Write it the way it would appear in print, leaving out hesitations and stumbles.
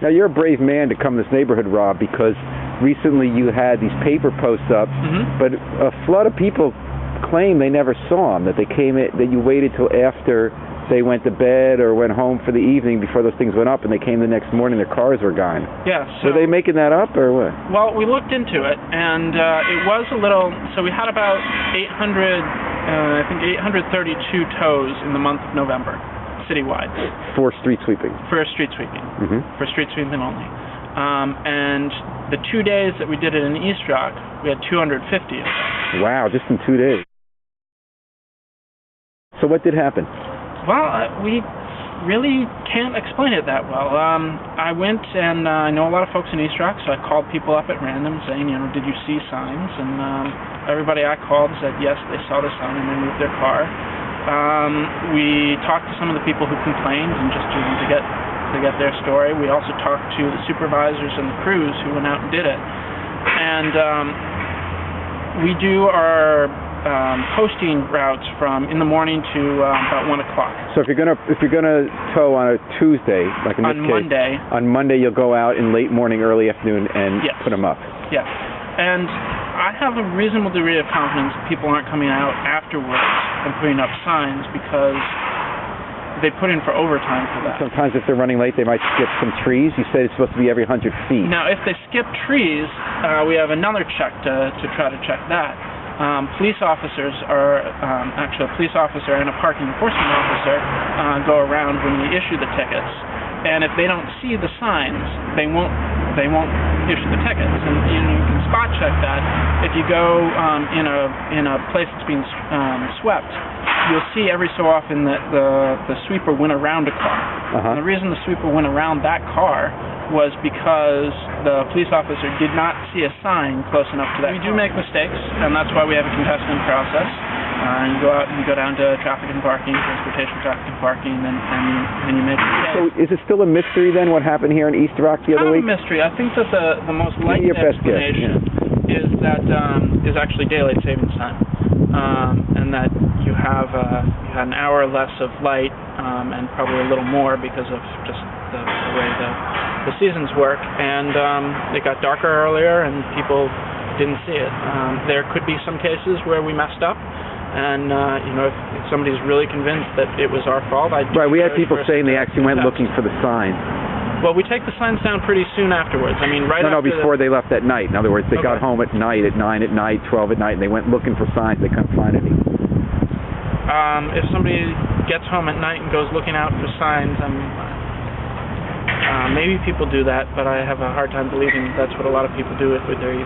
Now, you're a brave man to come to this neighborhood, Rob, because recently you had these paper posts up, but a flood of people claim they never saw them, that they came in, that you waited till after they went to bed or went home for the evening before those things went up, and they came the next morning, their cars were gone. Yeah. So, were they making that up, or what? Well, we looked into it, and it was a little, so we had about 832 tows in the month of November, citywide. For street sweeping? For street sweeping. For street sweeping only. And the 2 days that we did it in East Rock, we had 250 of them. Wow, just in 2 days. So what did happen? Well, we really can't explain it that well. I went and I know a lot of folks in East Rock, so I called people up at random saying, did you see signs? And everybody I called said yes, they saw the sign and they moved their car. We talked to some of the people who complained and just to get their story. We also talked to the supervisors and the crews who went out and did it. And we do our posting routes from in the morning to about 1 o'clock. So if you're gonna tow on a Tuesday, like in this case, on Monday you'll go out in late morning, early afternoon, and put them up. Yes, and I have a reasonable degree of confidence that people aren't coming out afterwards and putting up signs because they put in for overtime for that. Sometimes if they're running late, they might skip some trees. You said it's supposed to be every 100 feet. Now, if they skip trees, we have another check to try to check that. Police officers are, actually a police officer and a parking enforcement officer go around when we issue the tickets. And if they don't see the signs, they won't issue the tickets. And you can spot check that. If you go in a place that's being swept, you'll see every so often that the sweeper went around a car. And the reason the sweeper went around that car was because the police officer did not see a sign close enough to that. We do make mistakes, and that's why we have a contestant process. You go out and you go down to traffic and parking, transportation, traffic and parking, and you make mistakes. So is it still a mystery then what happened here in East Rock the other week? It's kind of a mystery. I think that the most likely explanation is that is actually daylight savings time, and that you had an hour less of light and probably a little more because of just the way the seasons work, and it got darker earlier and people didn't see it. There could be some cases where we messed up, and if somebody's really convinced that it was our fault, we had people saying they actually went looking for the sign. Well, we take the signs down pretty soon afterwards. I mean, before they left at night. In other words, they got home at night, at 9 at night, 12 at night, and they went looking for signs. They couldn't find any. If somebody gets home at night and goes looking out for signs, maybe people do that, but I have a hard time believing that's what a lot of people do with their